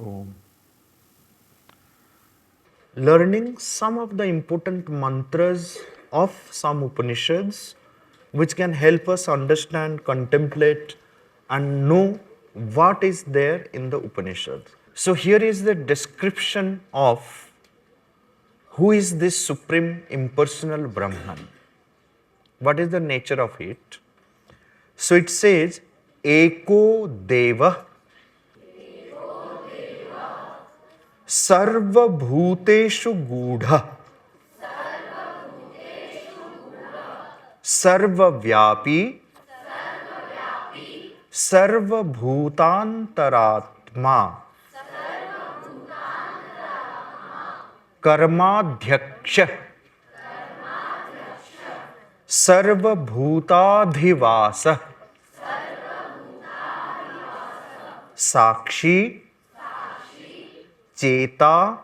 Om. Learning some of the important mantras of some Upanishads which can help us understand, contemplate and know what is there in the Upanishads. So here is the description of who is this Supreme Impersonal Brahman. What is the nature of it? So it says, Eko Deva Sarvabhuteshu Gudha Sarvavyapi Sarvabhutantaratma Karmadhyaksha Sarvabhutadhivasa Sakshi Cheta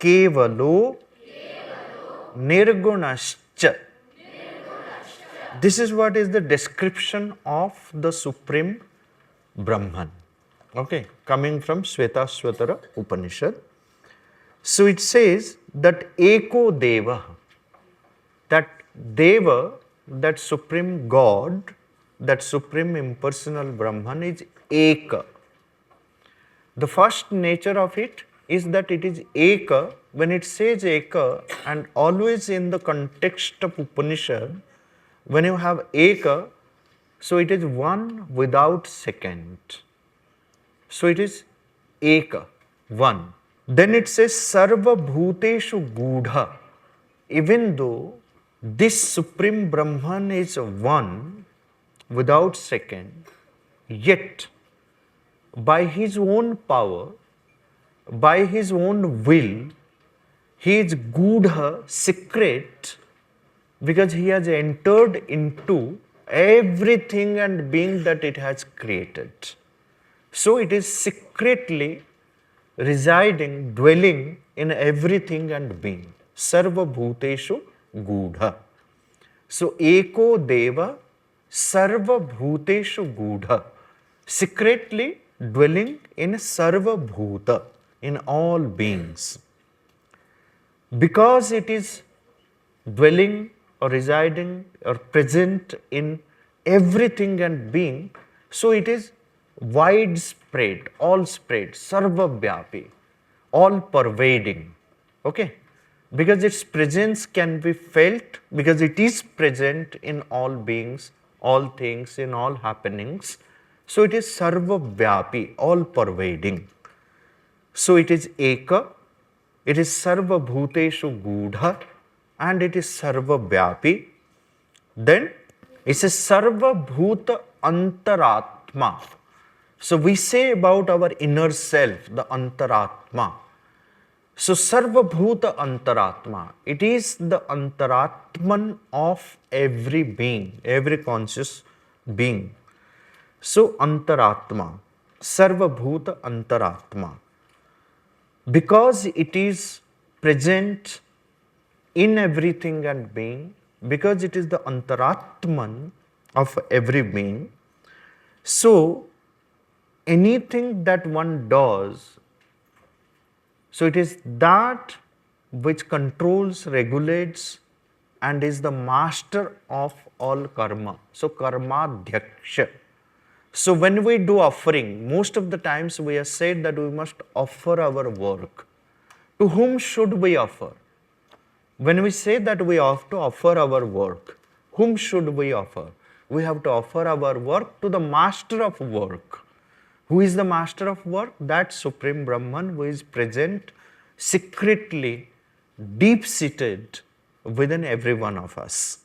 Kevalo Nirgunascha. This is what is the description of the Supreme Brahman. Okay, coming from Svetasvatara Upanishad. So it says that Eko Deva, that Deva, that Supreme God, that Supreme Impersonal Brahman is Eka. The first nature of it is that it is Eka. When it says Eka, and always in the context of Upanishad, when you have Eka, so it is one without second. So it is Eka, one. Then it says Sarva Bhuteshu Gudha. Even though this Supreme Brahman is one without second, yet by his own power, by his own will, he is Gudha, secret, because he has entered into everything and being that it has created. So it is secretly residing, dwelling in everything and being. Sarva Bhuteshu Gudha. So Eko Deva Sarva Bhuteshu Gudha. Secretly dwelling in Sarva Bhuta, in all beings. Because it is dwelling or residing or present in everything and being, so it is widespread, all spread, Sarva Vyapi, all pervading. Okay? Because its presence can be felt, because it is present in all beings, all things, in all happenings. So it is Sarva Vyapi, all pervading. So it is Eka, it is Sarva Bhuteshu Gudha, and it is Sarva Vyapi. Then it says Sarva Bhuta Antaratma. So we say about our inner self, the Antaratma. So Sarva Bhuta Antaratma, it is the Antaratman of every being, every conscious being. So Antaratma, Sarva Bhuta Antaratma. Because it is present in everything and being, because it is the Antaratman of every being, so anything that one does, so it is that which controls, regulates and is the master of all karma. So Karmadhyaksha. So when we do offering, most of the times we have said that we must offer our work. To whom should we offer? When we say that we have to offer our work, whom should we offer? We have to offer our work to the master of work. Who is the master of work? That Supreme Brahman who is present secretly, deep-seated within every one of us.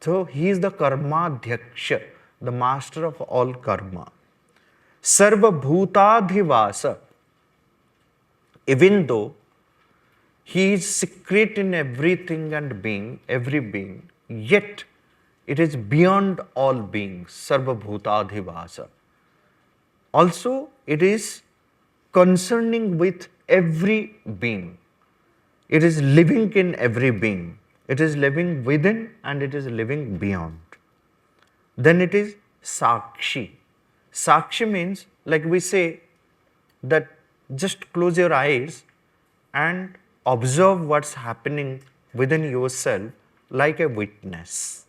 So he is the Karmadhyaksha, the master of all karma. Sarva Bhutadhivasa. Even though he is secret in everything and being, every being, yet it is beyond all beings, Sarva Bhutadhivasa. Also, it is concerning with every being. It is living in every being. It is living within and it is living beyond. Then it is Sakshi. Sakshi means, like we say, that just close your eyes and observe what's happening within yourself like a witness.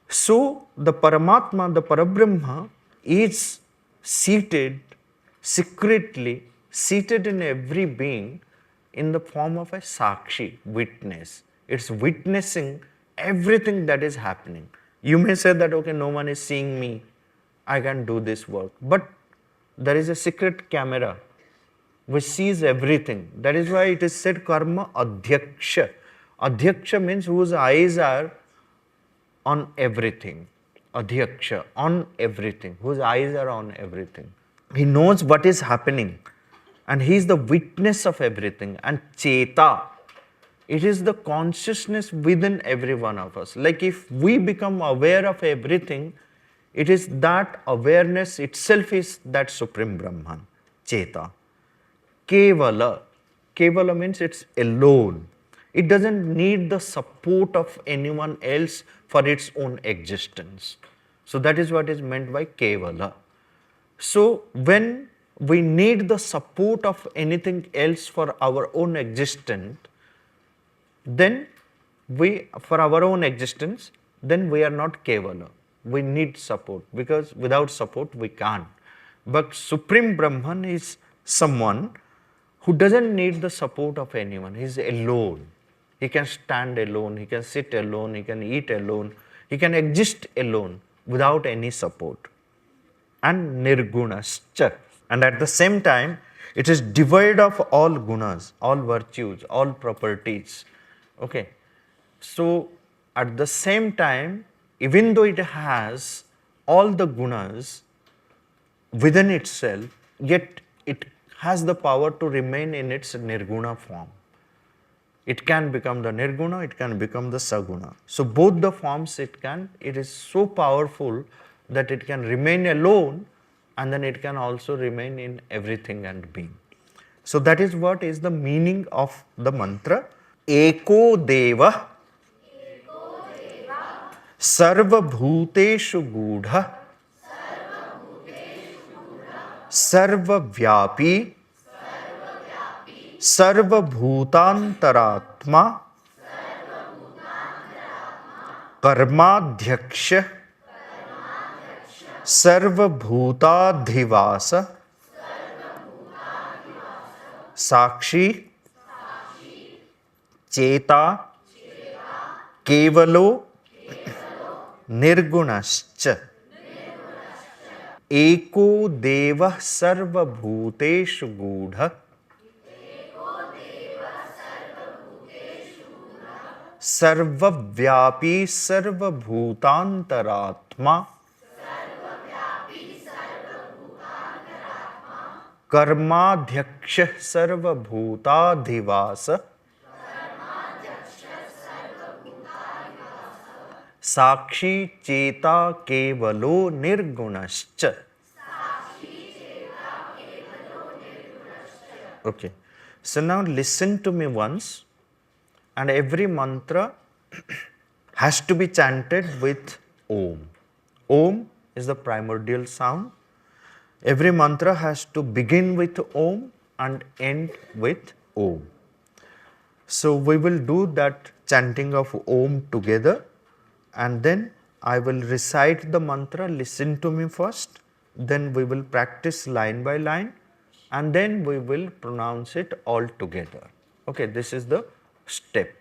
So the Paramatma, the Parabrahma is seated, secretly seated in every being in the form of a Sakshi, witness. It's witnessing everything that is happening. You may say that, okay, no one is seeing me, I can do this work. But there is a secret camera which sees everything. That is why it is said karma adhyaksha. Adhyaksha means whose eyes are on everything. Adhyaksha, on everything, whose eyes are on everything. He knows what is happening and he is the witness of everything. And Cheta, it is the consciousness within every one of us. Like if we become aware of everything, it is that awareness itself is that Supreme Brahman, Cheta. Kevala. Kevala means it's alone. It doesn't need the support of anyone else for its own existence. So that is what is meant by Kevala. So when we need the support of anything else for our own existence, then we are not Kevala. We need support, because without support we can't. But Supreme Brahman is someone who doesn't need the support of anyone. He is alone. He can stand alone, he can sit alone, he can eat alone, he can exist alone without any support. And nirgunascha. And at the same time, it is devoid of all gunas, all virtues, all properties. Okay. So at the same time, even though it has all the gunas within itself, yet it has the power to remain in its nirguna form. It can become the nirguna, it can become the saguna. So both the forms it is so powerful that it can remain alone and then it can also remain in everything and being. So that is what is the meaning of the mantra. Eko Deva Sarva Bhuteshu Gudha Sarva Vyapi Sarvabhutantaratma Karmadhyaksha Sarvabhutadhivasa Sakshi Cheta Kevalo Nirgunascha Eko Deva Sarvabhuteshu Gudha Sarvavyapi Sarvabhutantaratma Karmadhyaksha Sarvabhutadhivasa Sakshi Cheta Kevalo Nirgunascha. Okay. So now listen to me once. And every mantra has to be chanted with Om. Om is the primordial sound. Every mantra has to begin with Om and end with Om. So we will do that chanting of Om together, and then I will recite the mantra. Listen to me first. Then we will practice line by line, and then we will pronounce it all together. Okay, this is the step.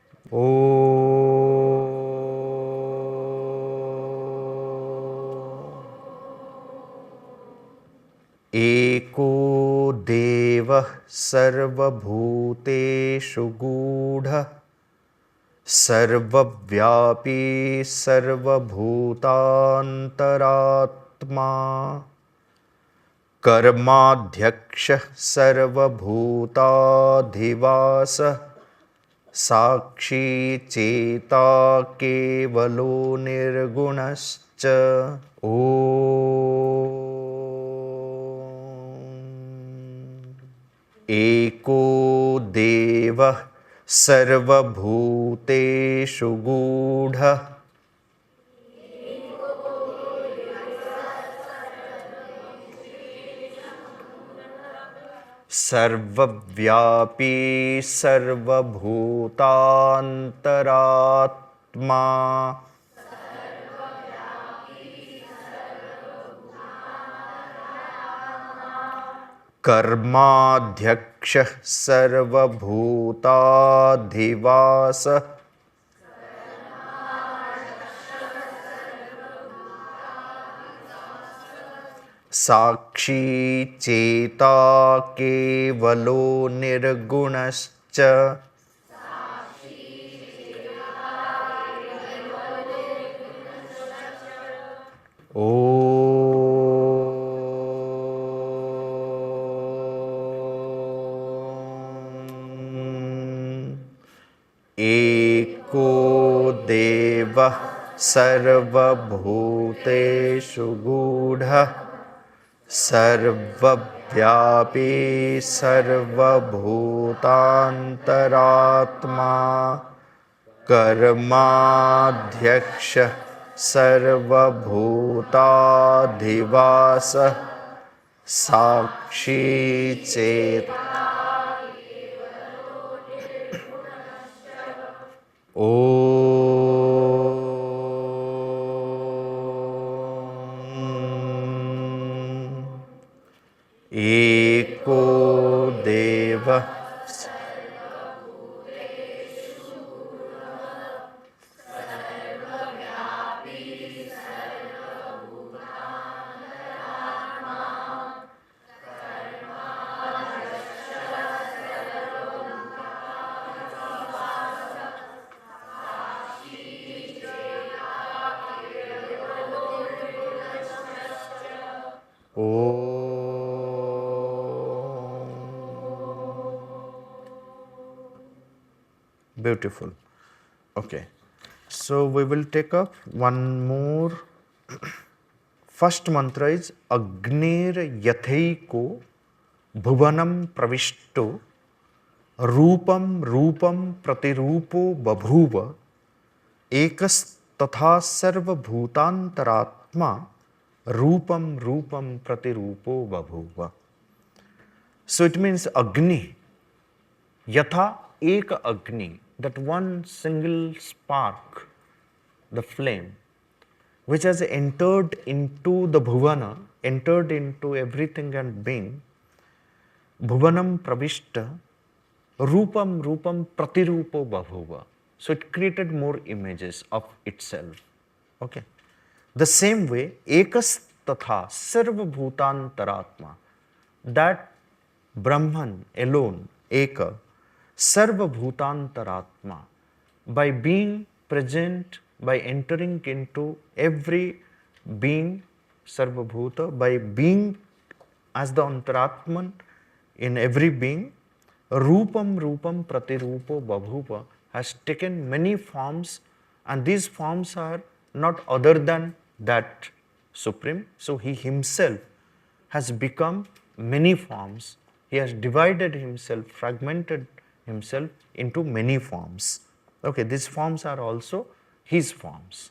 Eko Deva Sarvabhuteshu Gudha Sarvavyapi Sarvabhutantaratma Karmadhyaksha Sarvabhutadhivasa Sakshi Cheta Kevalo Nirgunascha. Om Eko Deva Sarvabhuteshu Gudha सर्वव्यापी सर्वभूतान्तरात्मा कर्माध्यक्षः सर्वभूताधिवासः साक्षी चेता केवलो निर्गुणश्च एको देवः सर्वभूतेषु गूढः सर्वव्यापी सर्वभूतान्तरात्मा कर्माध्यक्षः सर्वभूताधिवासः साक्षी चेत एको देवः Beautiful. Okay. So we will take up one more. First mantra is Agnir Yatheiko Bhuvanam Pravishto Rupam Rupam Pratirupo Babhuva Ekas Tatha Sarva Bhutantaratma Rupam Rupam Pratirupo Babhuva. So it means Agni. Yatha Ek Agni. That one single spark, the flame, which has entered into the bhuvana, entered into everything and being, bhuvanam pravishta, rupam rupam pratirupo bhavuva. So it created more images of itself. Okay. The same way, ekas tatha sarva bhutantaratma, that Brahman alone, eka, Sarva Bhutantaratma, by being present, by entering into every being, Sarva Bhuta, by being as the Antaratman in every being, Rupam Rupam Pratirupo Babhuva has taken many forms, and these forms are not other than that Supreme. So he himself has become many forms. He has divided himself, fragmented himself into many forms. Okay, these forms are also his forms.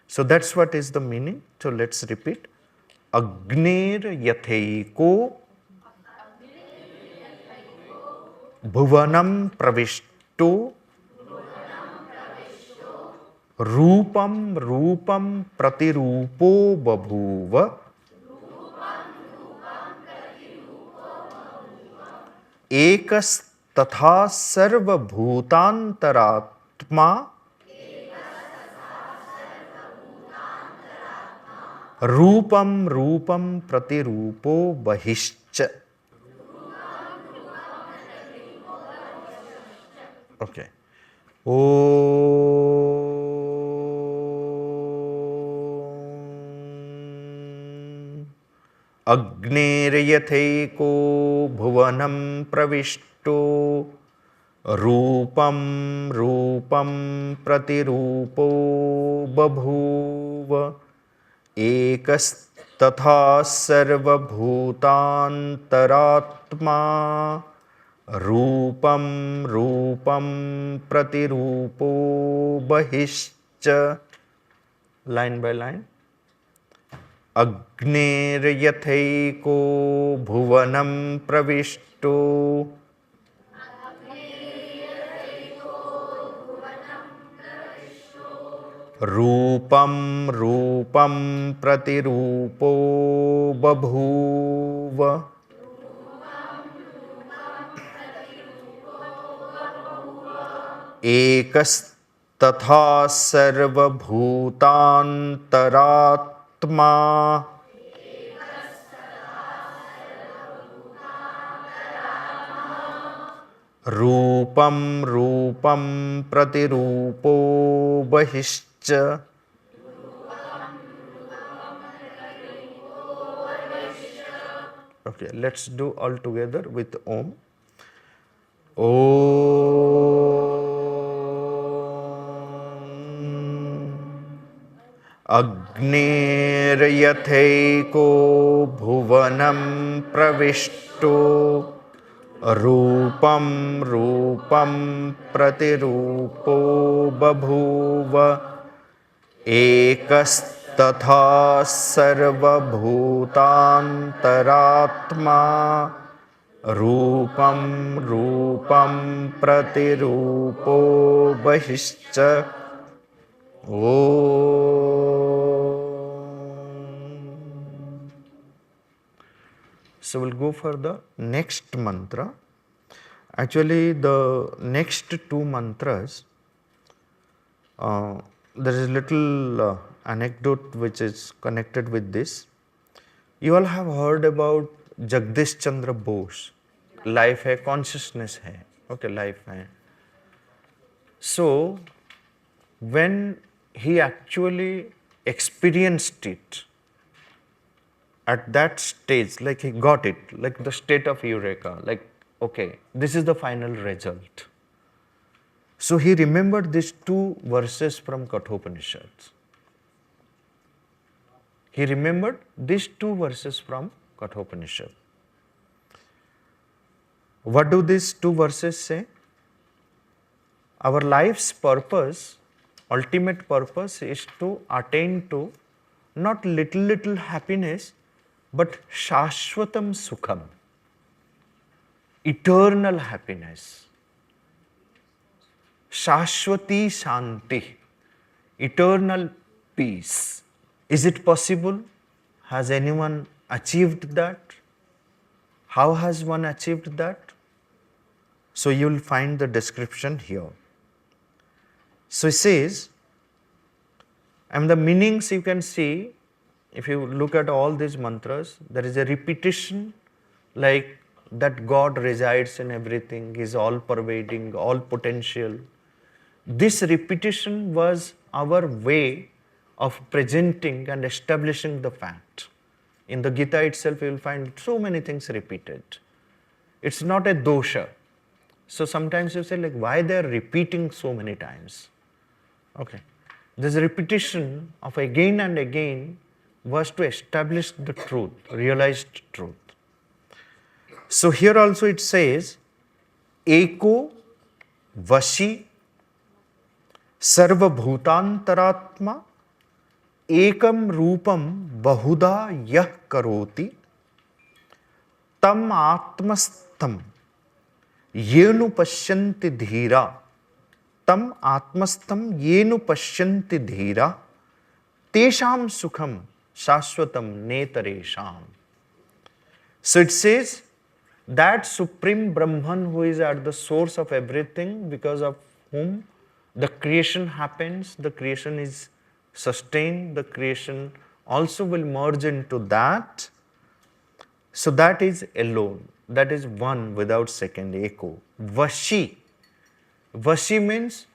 So that's what is the meaning. So let's repeat. Agnir yatheiko bhuvanam pravishto rupam rupam pratirupo babhuva ekas तथा सर्वभूतान्तरात्मा रूपम रूपम प्रतिरूपो बहिश्च. Okay. अग्नेर्यथैको भुवनं प्रविष्टो रूपं रूपं प्रतिरूपो बभूव एकस्तथा सर्वभूतान्तरात्मा रूपं रूपं प्रतिरूपो बहिश्च. Line by line. अग्नेर्यथैको भुवनं प्रविष्टो pravishto. Rupam rupam pratirupo babhuva. Ekasthatha sarvabhutantaratma. Rupam rupam pratirupo bahischa. Okay, let's do all together with Om. Agneryatheko bhuvanam pravishto. Rupam rupam pratirupo babhuva. Ekastatha sarvabhutantaratma. Rupam rupam pratirupo bahischa. Om. So we'll go for the next mantra. Actually, the next two mantras, there is a little anecdote which is connected with this. You all have heard about Jagdish Chandra Bose. Life hai, consciousness hai. Okay, life hai. So, when he actually experienced it, at that stage, like he got it, like the state of eureka, like, okay, this is the final result. So he remembered these two verses from Kathopanishads. He remembered these two verses from Kathopanishad. What do these two verses say? Our life's purpose, ultimate purpose, is to attain to not little happiness, but Shashvatam Sukham, eternal happiness. Shashwati Shanti, eternal peace. Is it possible? Has anyone achieved that? How has one achieved that? So you will find the description here. So it says, and the meanings you can see, if you look at all these mantras, there is a repetition like that God resides in everything, He is all pervading, all potential. This repetition was our way of presenting and establishing the fact. In the Gita itself, you will find so many things repeated. It's not a dosha. So sometimes you say, like, why they are repeating so many times? Okay. This repetition of again and again was to establish the truth, realized truth. So here also it says, Eko Vashi Sarva Bhutantaratma Ekam Rupam Bahuda Yah Karoti Tam Atmastham Yenu Pashyanti Dhira Tam Atmastham Yenu Pashyanti Dhira Tesham Sukham Shashvatam Netaresham. So it says that Supreme Brahman who is at the source of everything, because of whom the creation happens, the creation is sustained, the creation also will merge into that. So that is alone, that is one without second, Eko. Vashi. Vashi means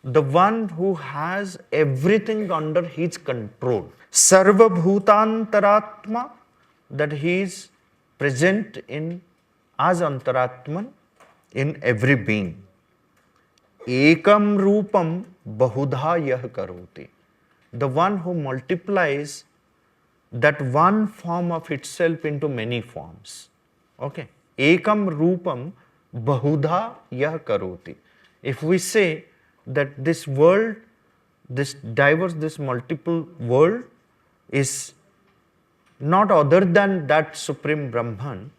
the one who has everything under his control. Sarva Bhutantaratma, that he is present in as Antaratman in every being. Ekam Rupam Bahudha Yah Karoti, the one who multiplies that one form of itself into many forms. Okay. Ekam Rupam Bahudha Yah Karoti. If we say that this world, this diverse, this multiple world is not other than that Supreme Brahman,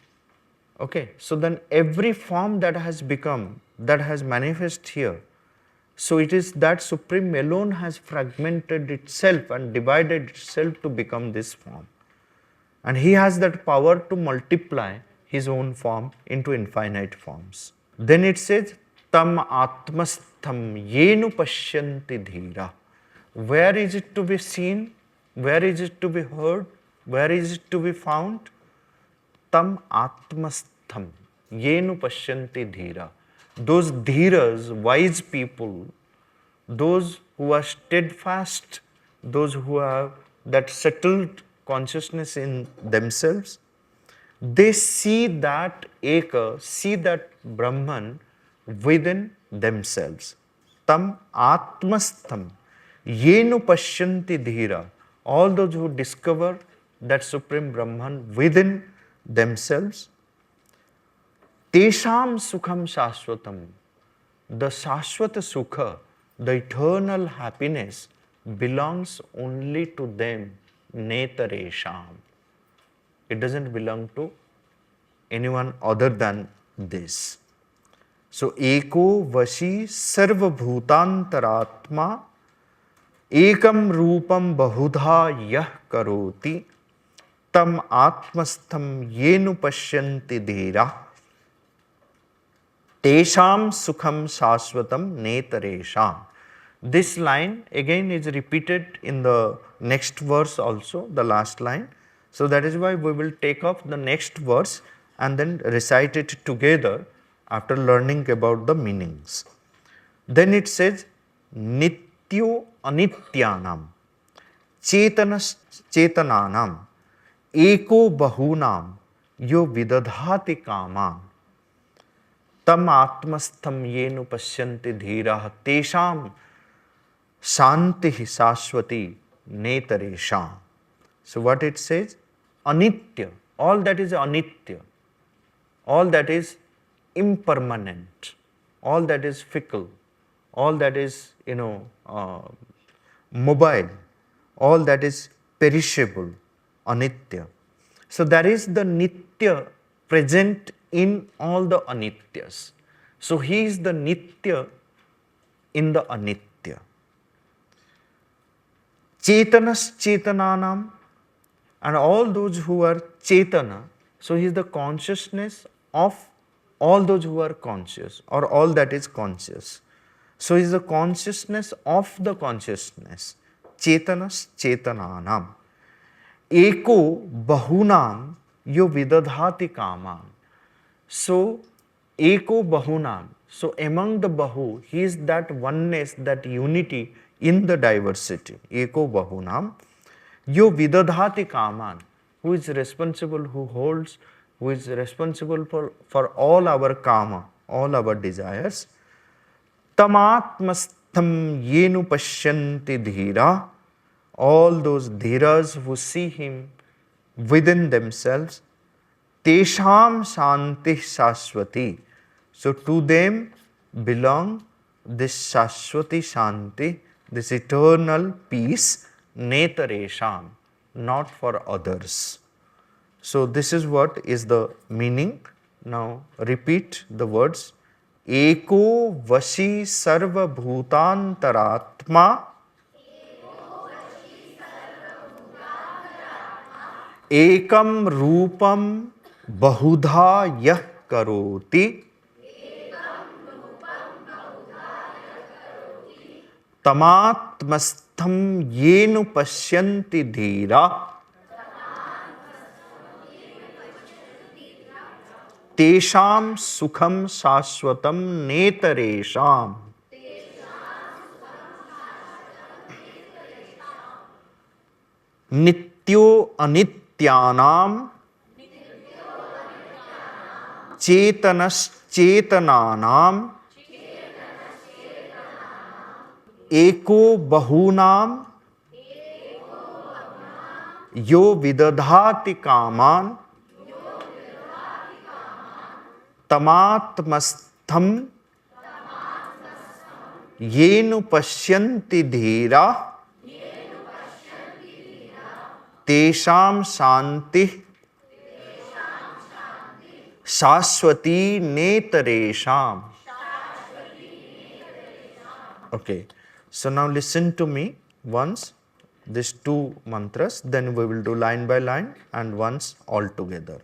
Okay, so then every form that has become, that has manifest here, so it is that Supreme alone has fragmented itself and divided itself to become this form. And he has that power to multiply his own form into infinite forms. Then it says, Tam Atmastham Yenu Pashyanti Dhira. Where is it to be seen? Where is it to be heard? Where is it to be found? Tam Atmastham Yenu Pashyanti Dhira. Those dhiras, wise people, those who are steadfast, those who have that settled consciousness in themselves, they see that Eka, see that Brahman within themselves. Tam Atmastham Yenu Pashyanti Dhira. All those who discover that Supreme Brahman within themselves, Tesham Sukham Shashvatam. The Shashvata Sukha, the eternal happiness, belongs only to them. Netaresham. It doesn't belong to anyone other than this. So, Eko Vashi Sarva Bhutantaratma Ekam Rupam Bahudha Yah Karoti Tam Atmastham Yenu Pashyanti Dhira Tesham Sukham Shashvatam Netaresham. This line again is repeated in the next verse also, the last line. So that is why we will take up the next verse and then recite it together after learning about the meanings. Then it says, Nityo Anityanam Chetanas Chetananam Eko Bahunam Yo Vidadhati Kamam Tam Atmastham Yenu Pashyanti Dhirah Tesham Shanti Sashvati Netaresham. So what it says? Anitya. All that is anitya. All that is impermanent. All that is fickle. All that is, mobile. All that is perishable. Anitya. So there is the nitya present in all the anityas. So he is the nitya in the anitya. Chetanas Chetananam, and all those who are Chetana, so he is the consciousness of all those who are conscious or all that is conscious. So he is the consciousness of the consciousness. Chetanas Chetananam. Eko Bahunam Yo Vidadhati Kamam. So Eko Bahunam. So among the Bahu, he is that oneness, that unity in the diversity. Eko Bahunam Yo Vidadhati Kaman, who is responsible, who holds, who is responsible for all our kama, all our desires. Tamatmastham Yenu Pashyanti Dhira. All those dhiras who see him within themselves. Tesham Shanti Shashvati. So to them belong this Shashvati Shanti, this eternal peace. Netaresham, not for others. So this is what is the meaning. Now repeat the words. Eko Vashi Sarva Bhutantaratma Ekam Rupam Bahudha Yah Karoti Tamatmastham Yenu Pashyanti Dhira Tesham Sukham Shashvatam Netaresham. Nityo Anityanam Chetanas Chetananam Eko Bahunam Yo Vidadhati Kaman Tamatmastham Yenu Pashyanti Dhira Tesham Shanti Shashwati netaresham. Okay, so now listen to me once, these two mantras, then we will do line by line and once all together.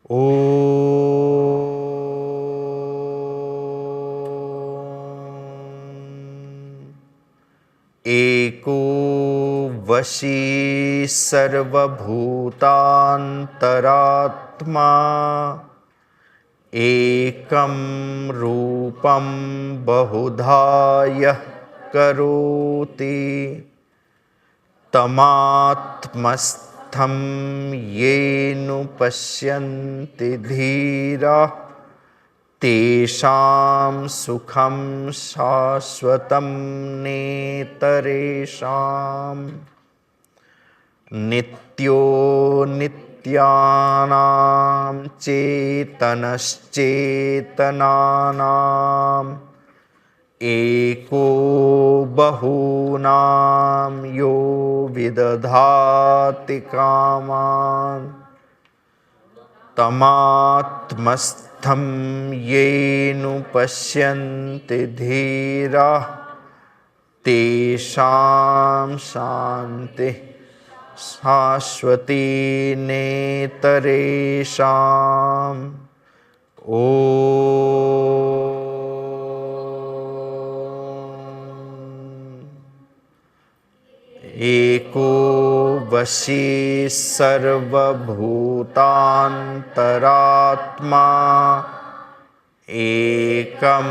Om एको वशी सर्वभूतान्तरात्मा एकं रूपं बहुधा यः करोति तमात्मस्थं येनुपश्यन्ति धीराः तेषां सुखं शाश्वतं नेतरेषाम् नित्यो नित्यानां चेतनश्चेतनानाम् एको बहूनां यो विदधाति कामान् तमात्मस्थं येनुपश्यन्ति धीराः तेषां शान्तिः शाश्वती नेतरेषाम् एको वशी सर्वभूतान्तरात्मा एकं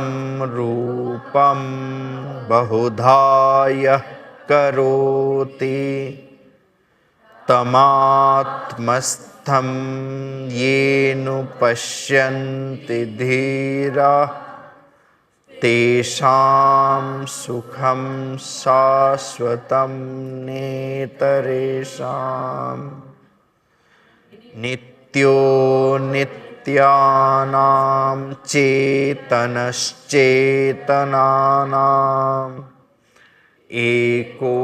रूपं बहुधा यः करोति तमात्मस्थं येनुपश्यन्ति धीराः तेषां सुखं शाश्वतं नेतरेषाम् नित्यो नित्यानां चेतनश्चेतनानाम् एको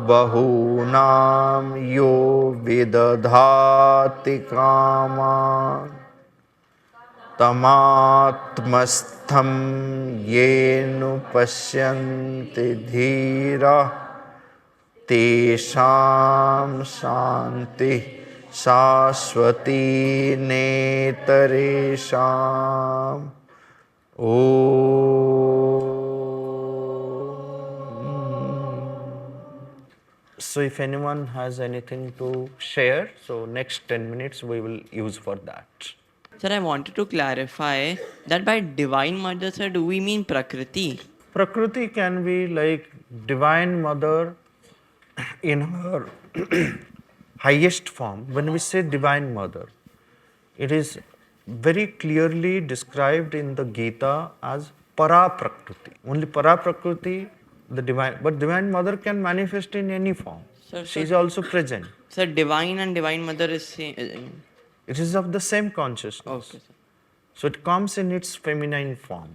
बहूनां यो विदधाति कामान् तमात्मस्थं येनुपश्यन्ति धीराः तेषां शान्तिः शाश्वती नेतरेषाम् So if anyone has anything to share, so next 10 minutes we will use for that. Sir, I wanted to clarify that by Divine Mother, sir, do we mean Prakriti? Prakriti can be like Divine Mother in her highest form. When we say Divine Mother, it is very clearly described in the Gita as Para Prakriti. Only Para Prakriti, the Divine, but Divine Mother can manifest in any form. Sir, She is also present. Sir, Divine and Divine Mother is same. It is of the same consciousness. Okay, sir. So it comes in its feminine form.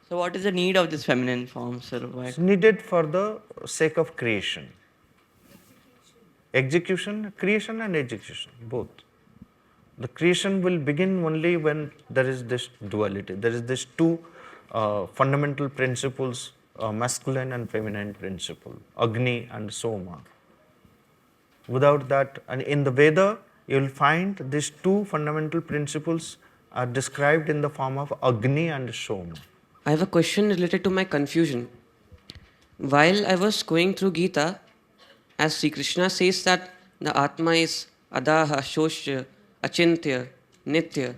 So what is the need of this feminine form, sir? Why? It's needed for the sake of creation. Execution, creation and execution, both. The creation will begin only when there is this duality. There is this two fundamental principles, masculine and feminine principle, Agni and Soma. Without that, and in the Veda, you will find these two fundamental principles are described in the form of Agni and Soma. I have a question related to my confusion. While I was going through Gita, as Sri Krishna says that the Atma is Adaha, Shoshya, Achintya, Nitya.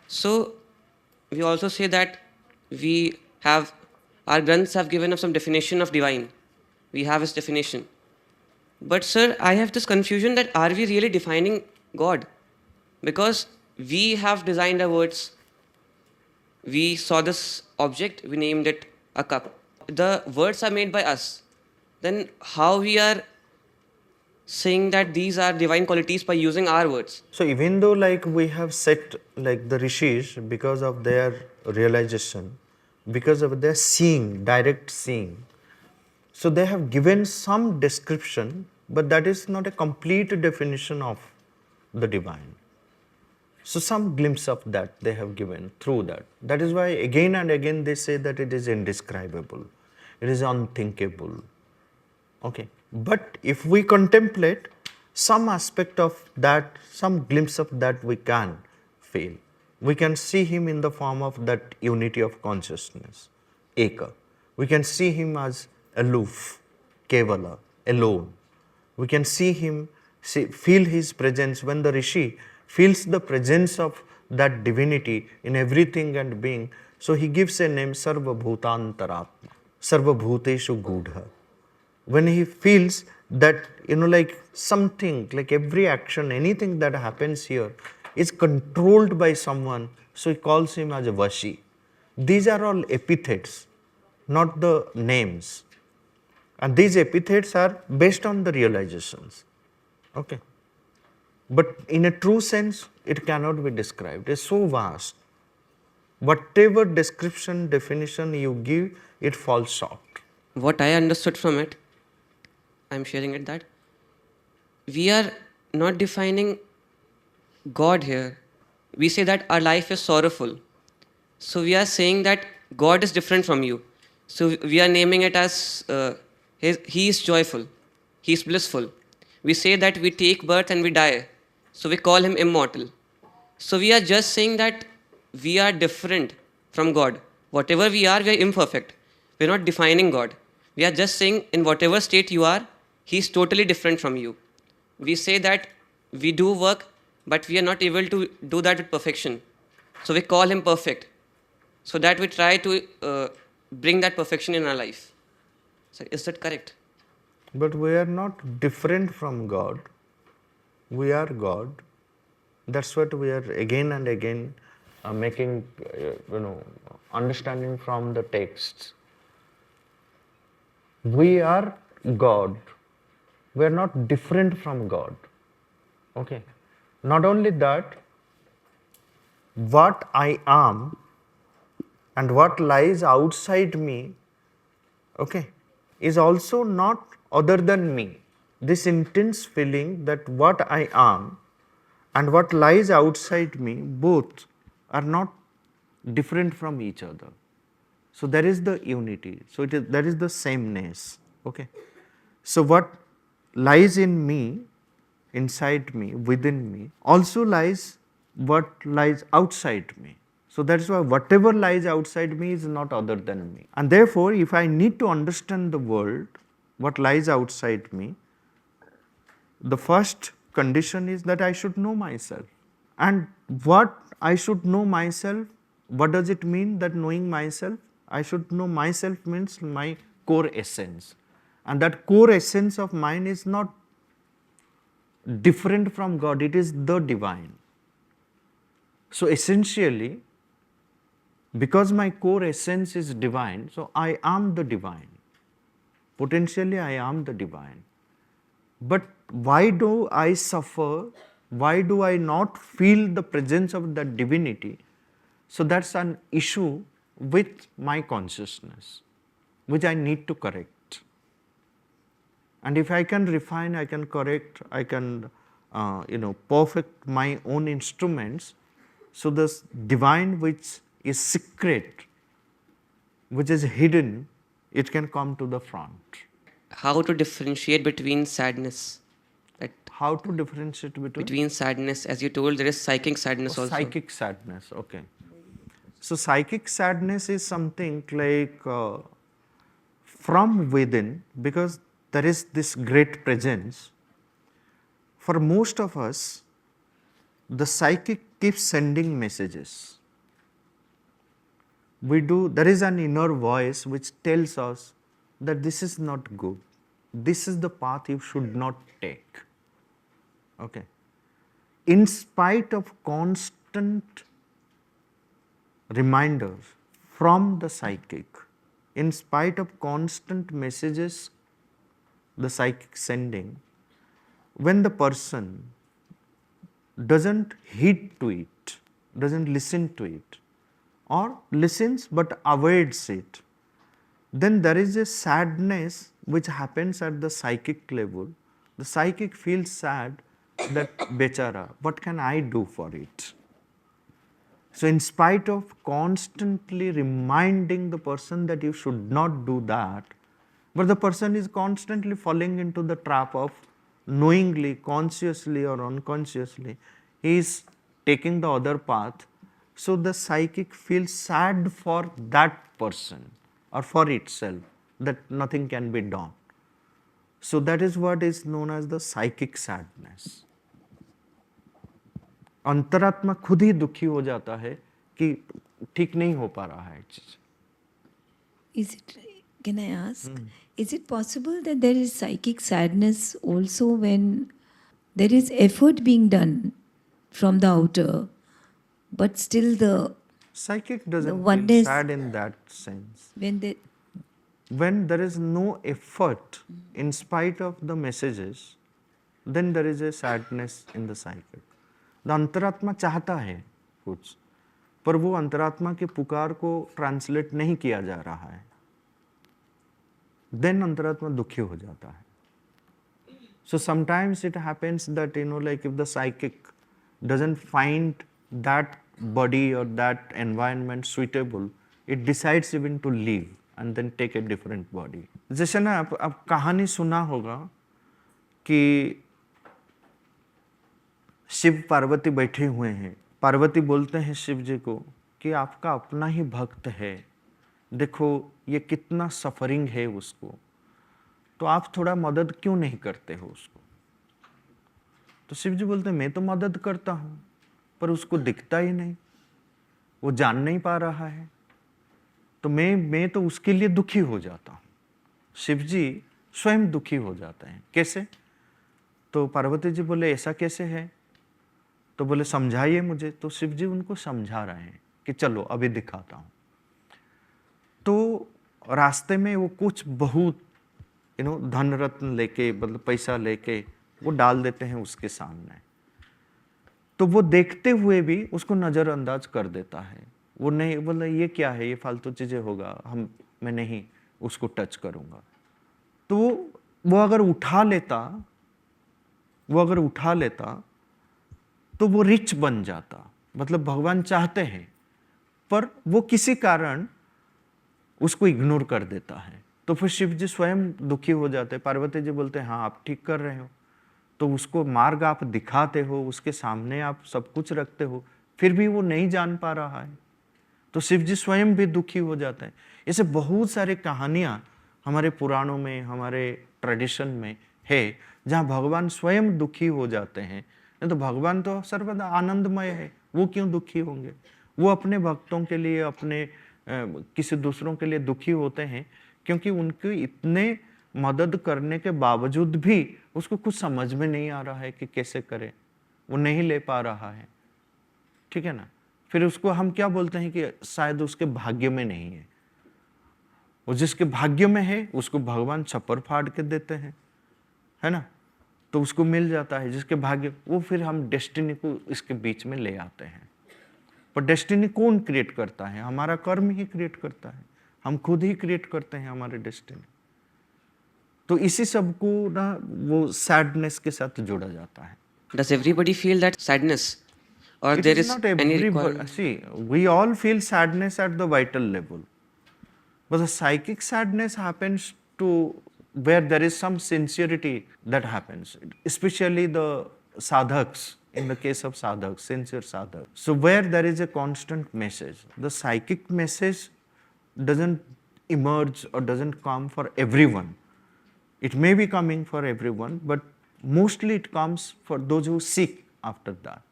So, we also say that we have, our Granths have given us some definition of divine. We have his definition. But sir, I have this confusion that are we really defining God? Because we have designed our words. We saw this object, we named it a cup. The words are made by us. Then how we are saying that these are divine qualities by using our words? So even though like we have set like the rishis because of their realization, because of their seeing, direct seeing, so they have given some description, but that is not a complete definition of the divine. So some glimpse of that they have given through that. That is why again and again they say that it is indescribable, it is unthinkable. Okay. But if we contemplate some aspect of that, some glimpse of that we can feel. We can see him in the form of that unity of consciousness, Eka. We can see him as aloof, Kevala, alone. We can see him, feel his presence when the Rishi feels the presence of that divinity in everything and being. So he gives a name Sarva Bhutantaratma, Sarva Bhuteshu Gudha. When he feels that, like something, like every action, anything that happens here is controlled by someone, so he calls him as a Vashi. These are all epithets, not the names. And these epithets are based on the realizations. Okay. But in a true sense, it cannot be described. It's so vast. Whatever description, definition you give, it falls short. What I understood from it, I'm sharing it, that we are not defining God here. We say that our life is sorrowful. So we are saying that God is different from you. So we are naming it as He is joyful, He is blissful. We say that we take birth and we die. So we call Him immortal. So we are just saying that we are different from God. Whatever we are imperfect. We are not defining God. We are just saying in whatever state you are, He is totally different from you. We say that we do work, but we are not able to do that with perfection. So we call Him perfect. So that we try to bring that perfection in our life. So is that correct? But we are not different from God. We are God. That's what we are again and again making, understanding from the texts. We are God. We are not different from God. Okay. Not only that, what I am and what lies outside me, okay, is also not other than me. This intense feeling that what I am and what lies outside me, both are not different from each other. So there is the unity. So there is the sameness. Okay. So what lies in me, inside me, within me, also lies what lies outside me. So that's why whatever lies outside me is not other than me. And therefore, if I need to understand the world, what lies outside me, the first condition is that I should know myself. And what I should know myself, what does it mean that knowing myself? I should know myself means my core essence. And that core essence of mine is not different from God, it is the divine. So essentially, because my core essence is divine, so I am the divine. Potentially, I am the divine. But why do I suffer? Why do I not feel the presence of that divinity? So that's an issue with my consciousness, which I need to correct. And if I can refine, I can correct, I can, perfect my own instruments. So this divine which is secret, which is hidden, it can come to the front. How to differentiate between sadness? How to differentiate between sadness, as you told, there is psychic sadness also. Psychic sadness, okay. So psychic sadness is something like from within, because there is this great presence. For most of us, the psychic keeps sending messages. There is an inner voice which tells us that this is not good. This is the path you should not take. Okay. In spite of constant reminders from the psychic, in spite of constant messages the psychic sending, when the person doesn't heed to it, doesn't listen to it, or listens but avoids it, then there is a sadness which happens at the psychic level. The psychic feels sad that bechara, what can I do for it? So in spite of constantly reminding the person that you should not do that, but the person is constantly falling into the trap of knowingly, consciously or unconsciously, he is taking the other path. So the psychic feels sad for that person or for itself, that nothing can be done. So that is what is known as the psychic sadness. अंतरात्मा खुद ही दुखी हो जाता है कि ठीक नहीं हो पा रहा है चीज. Is it, can I ask, is it possible that there is psychic sadness also when there is effort being done from the outer, but still the Psychic doesn't feel oneness, sad in that sense. when there is no effort in spite of the messages, then there is a sadness in the psychic. The अंतरात्मा चाहता है कुछ, पर वो अंतरात्मा के पुकार को ट्रांसलेट नहीं किया जा रहा है, then अंतरात्मा दुखी हो जाता है. So sometimes it happens that, like if the psychic doesn't find that body or that environment suitable, it decides even to leave and then take a different body. जैसे ना आप कहानी सुना होगा कि शिव पार्वती बैठे हुए हैं, पार्वती बोलते हैं शिव जी को कि आपका अपना ही भक्त है, देखो ये कितना सफरिंग है उसको, तो आप थोड़ा मदद क्यों नहीं करते हो उसको. तो शिव जी बोलते हैं मैं तो मदद करता हूं, पर उसको दिखता ही नहीं, वो जान नहीं पा रहा है, तो मैं तो उसके लिए दुखी हो जाता हूं. शिव जी स्वयं दुखी हो जाते हैं. कैसे? तो पार्वती जी बोले ऐसा कैसे है? तो बोले समझाइए मुझे. तो शिव जी उनको समझा रहे हैं कि चलो अभी दिखाता हूं. तो रास्ते में वो कुछ बहुत धन रत्न लेके, मतलब पैसा लेके वो डाल देते हैं उसके सामने. तो वो देखते हुए भी उसको नजरअंदाज कर देता है. वो नहीं बोला ये क्या है, ये फालतू चीजें होगा, मैं नहीं उसको टच करूंगा. तो वो अगर उठा लेता तो वो रिच बन जाता. मतलब भगवान चाहते हैं, पर वो किसी कारण उसको इग्नोर कर देता है. तो फिर शिव जी स्वयं दुखी हो जाते हैं. पार्वती जी बोलते हैं हाँ आप ठीक कर रहे हो, तो उसको मार्ग आप दिखाते हो, उसके सामने आप सब कुछ रखते हो, फिर भी वो नहीं जान पा रहा है, तो शिव जी स्वयं भी दुखी हो जाते हैं. ऐसे बहुत सारी कहानियां हमारे पुराणों में, हमारे ट्रेडिशन में है, जहाँ भगवान स्वयं दुखी हो जाते हैं. नहीं तो भगवान तो सर्वदा आनंदमय है, वो क्यों दुखी होंगे. वो अपने भक्तों के लिए, अपने किसी दूसरों के लिए दुखी होते हैं, क्योंकि उनकी इतने मदद करने के बावजूद भी उसको कुछ समझ में नहीं आ रहा है कि कैसे करे, वो नहीं ले पा रहा है. ठीक है ना. फिर उसको हम क्या बोलते हैं कि शायद उसके भाग्य में नहीं है. वो जिसके भाग्य में है उसको भगवान छप्पर फाड़ के देते हैं, है ना, तो उसको मिल जाता है. जिसके भाग्य, वो फिर हम डेस्टिनी को इसके बीच में ले आते हैं. पर डेस्टिनी कौन क्रिएट करता है? हमारा कर्म ही क्रिएट करता है. हम खुद ही क्रिएट करते हैं हमारे डेस्टिनी. तो इसी सब को ना वो सैडनेस के साथ जोड़ा जाता है. Does everybody feel that sadness, or there is not any everybody. requirement? See, we all feel sadness at the vital level, but the psychic sadness happens to where there is some sincerity that happens, especially the sadhaks. In the case of sadhaks, sincere sadhaks, so where there is a constant message, the psychic message doesn't emerge or doesn't come for everyone. It may be coming for everyone, but mostly it comes for those who seek after that.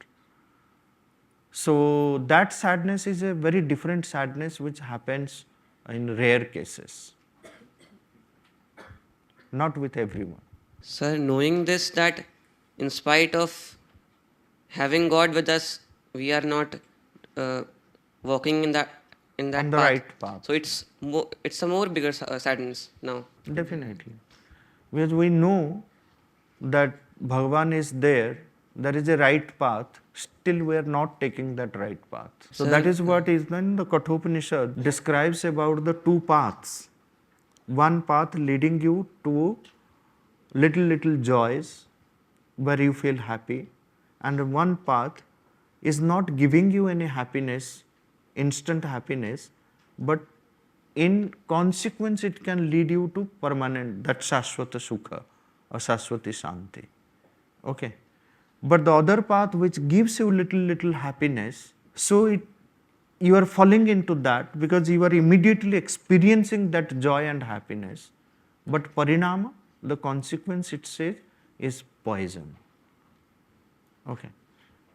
So that sadness is a very different sadness which happens in rare cases, not with everyone. Sir, knowing this, that in spite of having God with us, we are not walking in that On the path. right path. So it's a more bigger sadness now. Definitely. Because we know that Bhagavan is there, there is a right path, still we are not taking that right path. So that is what is then the Kathopanishad describes about the two paths. One path leading you to little joys where you feel happy, and one path is not giving you any happiness, instant happiness, but in consequence it can lead you to permanent, that Shashwata Sukha or Shashwati Shanti. Okay. But the other path which gives you little happiness, so you are falling into that because you are immediately experiencing that joy and happiness. But parinama, the consequence it says, is poison. Okay.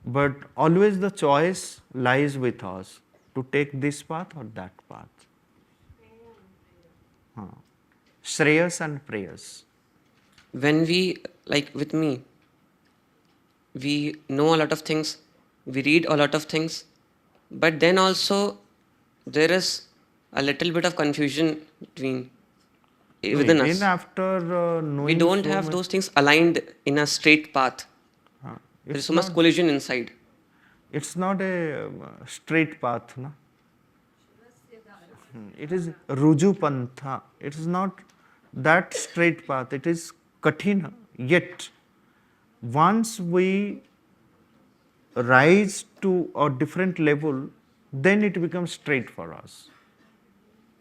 But always the choice lies with us to take this path or that path. Shreyas and prayas. When we, like with me, we know a lot of things, we read a lot of things, but then also there is a little bit of confusion within Even us. after We knowing don't so have much, those things aligned in a straight path. There is it's so much not, collision inside. it's not a straight path. Na? It is Ruju Pantha. It is not that straight path. It is Kathina. Yet, once we rise to a different level, then it becomes straight for us.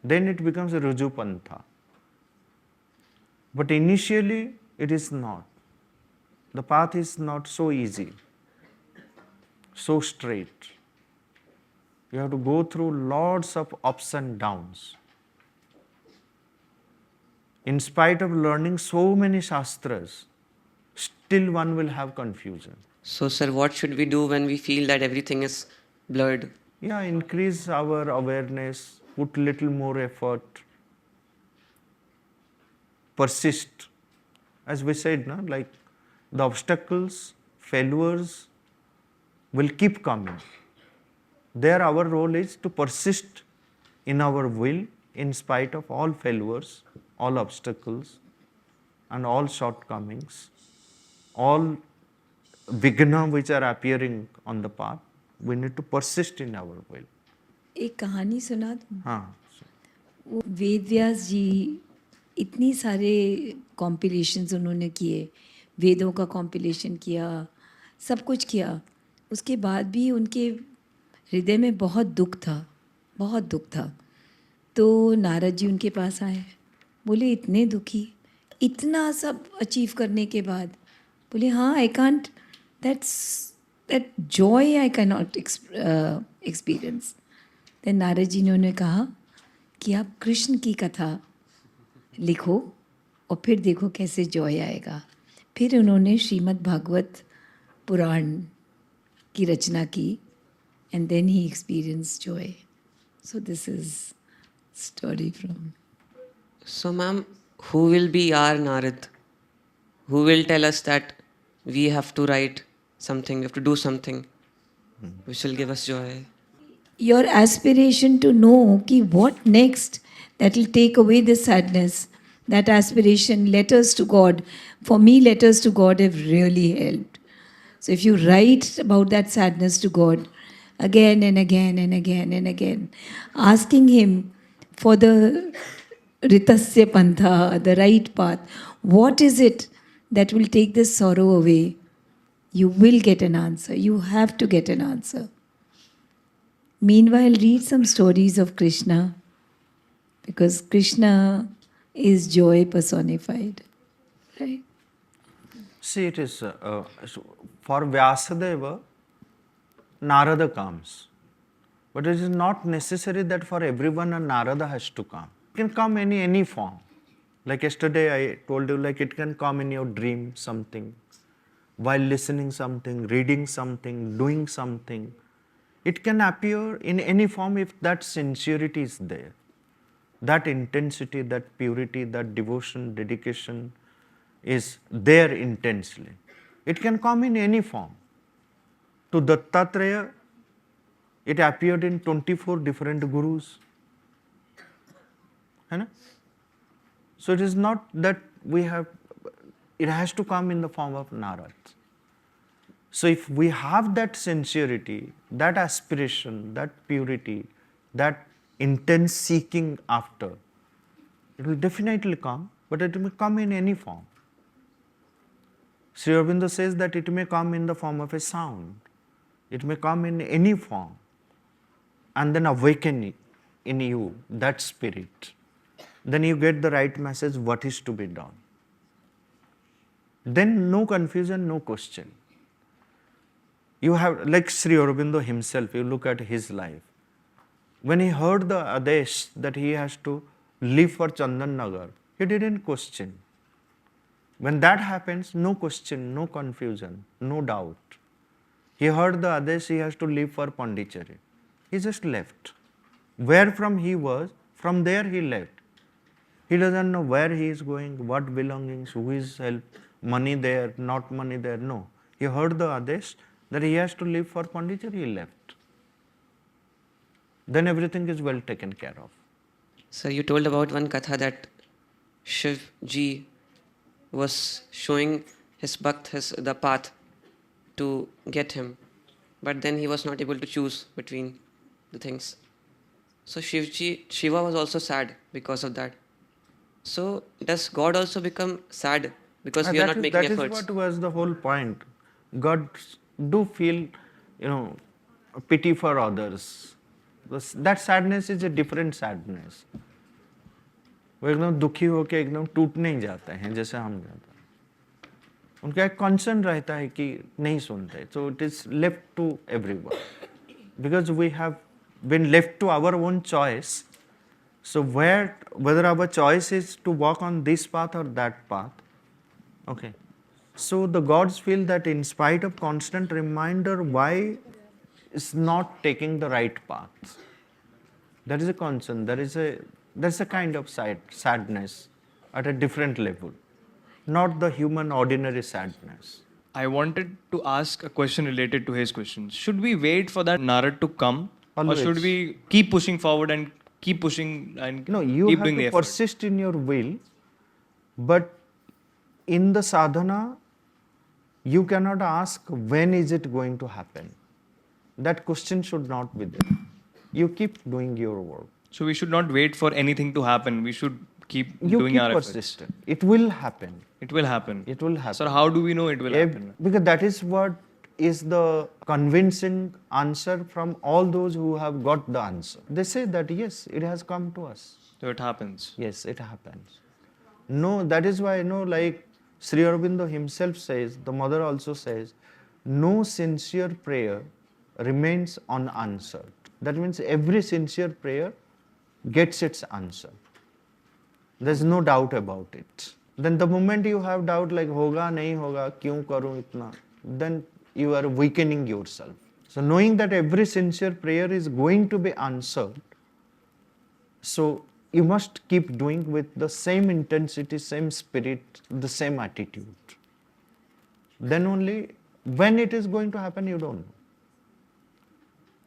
Then it becomes a Ruju Pantha. But initially, it is not. The path is not so easy, so straight. You have to go through lots of ups and downs. In spite of learning so many shastras, still one will have confusion. So, sir, what should we do when we feel that everything is blurred? Yeah, increase our awareness, put little more effort, persist. As we said, na, like the obstacles, failures will keep coming. There our role is to persist in our will in spite of all failures, all obstacles and all shortcomings, all vigna which are appearing on the path. We need to persist in our will. एक कहानी सुना दूँ? हाँ. वो वेद व्यास जी इतनी सारे कॉम्पिलेशंस उन्होंने किए, वेदों का कॉम्पिलेशन किया, सब कुछ किया, उसके बाद भी उनके हृदय में बहुत दुख था, बहुत दुख था. तो नारद जी उनके पास आए, बोले इतने दुखी, इतना सब अचीव करने के बाद, बोले हाँ I can't, that joy I can not experience. Then Narad ji ने उन्हें कहा कि आप कृष्ण की कथा लिखो और फिर देखो कैसे जॉय आएगा. फिर उन्होंने श्रीमद् भागवत पुराण की रचना की and then he experienced joy. So this is story from. So, ma'am, who will be our Narad? Who will tell us that we have to write something, we have to do something which will give us joy? Your aspiration to know ki what next that will take away the sadness, that aspiration, letters to God. For me, letters to God have really helped. So if you write about that sadness to God, again and again and again and again, asking Him for the Ritasya Pantha, the right path. What is it that will take this sorrow away? You will get an answer. You have to get an answer. Meanwhile, read some stories of Krishna, because Krishna is joy personified. Right? See, it is for Vyasadeva, Narada comes. But it is not necessary that for everyone a Narada has to come. It can come in any form. Like yesterday I told you, like it can come in your dream, something, while listening something, reading something, doing something. It can appear in any form if that sincerity is there. That intensity, that purity, that devotion, dedication is there intensely. It can come in any form. To Dattatreya, it appeared in 24 different gurus. So it is not that we have, it has to come in the form of Narad. So if we have that sincerity, that aspiration, that purity, that intense seeking after, it will definitely come, but it may come in any form. Sri Aurobindo says that it may come in the form of a sound. It may come in any form and then awaken in you that spirit. Then you get the right message what is to be done. Then no confusion, no question. You have, like Sri Aurobindo himself, you look at his life. When he heard the Adesh that he has to leave for Chandan Nagar, he didn't question. When that happens, no question, no confusion, no doubt. He heard the Adesh he has to leave for Pondicherry. He just left. Where from he was, from there he left. He doesn't know where he is going, what belongings, who is help, money there, not money there. No. He heard the Adesh that he has to leave for Pondicherry, he left. Then everything is well taken care of. So you told about one katha that Shiv Ji was showing his bhakt the path to get him, but then he was not able to choose between the things. So Shiva was also sad because of that. So does God also become sad because we are not making efforts? That is what was the whole point. God do feel, pity for others. That sadness is a different sadness. वो एकदम दुखी होके एकदम टूट नहीं जाते हैं जैसे हम जाते हैं. उनका एक कंसर्न रहता है कि नहीं सुनते. So it is left to everyone. Because we have been left to our own choice. So whether our choice is to walk on this path or that path, okay. So the gods feel that in spite of constant reminder, why is not taking the right path? That is a concern. That's a kind of sadness at a different level, not the human ordinary sadness. I wanted to ask a question related to his question. Should we wait for that Narad to come? Always. Or should we keep pushing forward and keep pushing and You keep have doing the to effort? persist in your will, but in the sadhana, you cannot ask when is it going to happen. That question should not be there. You keep doing your work. So we should not wait for anything to happen. We should keep You doing keep our efforts. persistent. It will happen. It will happen. It will happen. Sir, how do we know it will happen? Because that is what is the convincing answer from all those who have got the answer. They say that yes, it has come to us. So it happens. Yes, it happens. No, that is why, like Sri Aurobindo himself says, the mother also says, no sincere prayer remains unanswered. That means every sincere prayer gets its answer. There's no doubt about it. Then the moment you have doubt like hoga, nahi hoga, kyun karu itna, then you are weakening yourself. So knowing that every sincere prayer is going to be answered, so you must keep doing with the same intensity, same spirit, the same attitude. Then only when it is going to happen, you don't know.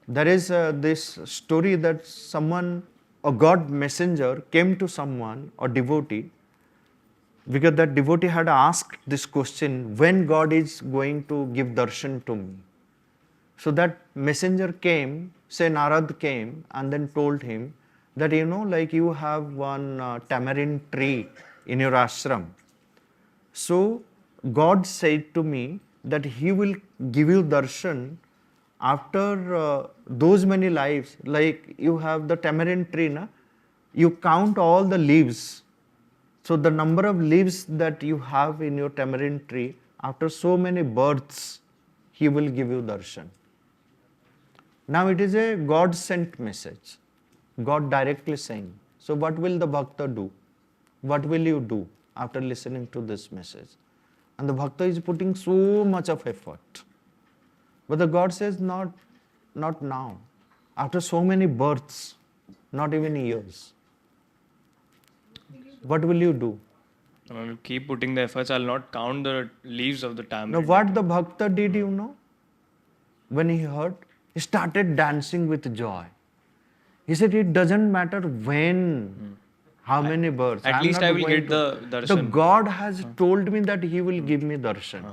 There is this story that a God messenger came to someone, a devotee, because that devotee had asked this question, when God is going to give darshan to me. So that messenger came, say Narad came, and then told him that, like you have one tamarind tree in your ashram. So God said to me that He will give you darshan after those many lives. Like you have the tamarind tree, you count all the leaves. So the number of leaves that you have in your tamarind tree, after so many births, He will give you darshan. Now it is a God-sent message. God directly saying. So what will the bhakta do? What will you do after listening to this message? And the bhakta is putting so much of effort. But the God says, not now. After so many births, not even years. What will you do? I will keep putting the efforts. I'll not count the leaves of the tamarind. Now what the bhakta did, when he heard, he started dancing with joy. He said, it doesn't matter when, how many births. At least I will get the darshan. The God has told me that He will give me darshan.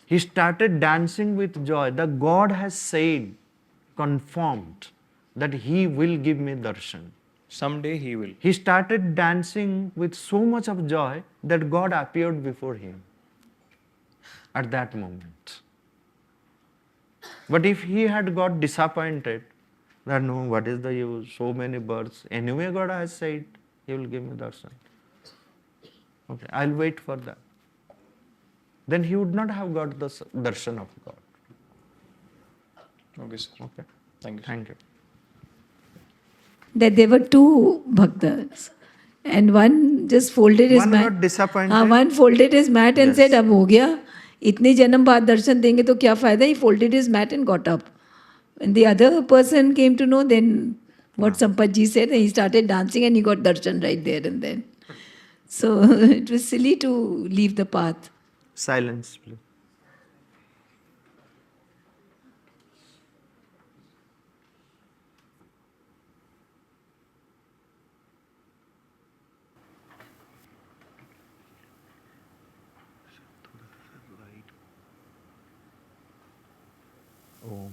He started dancing with joy. The God has said, confirmed, that He will give me darshan. Someday He will. He started dancing with so much of joy that God appeared before him at that moment. But if he had got disappointed, that no, what is the use? So many births. Anyway, God has said He will give me darshan. Okay, I'll wait for that. Then he would not have got the darshan of God. Okay, sir. Okay. Thank you. Thank you. That there were two bhaktas. And one just folded his One mat. got disappointed. हाँ, one folded his mat and Yes. said, अब हो गया. इतने जन्म बाद दर्शन देंगे तो क्या फायदा? He folded his mat and got up. When the other person came to know, then what Sampath Ji said, he started dancing and he got darshan right there and then. So it was silly to leave the path. Silence, please. Om.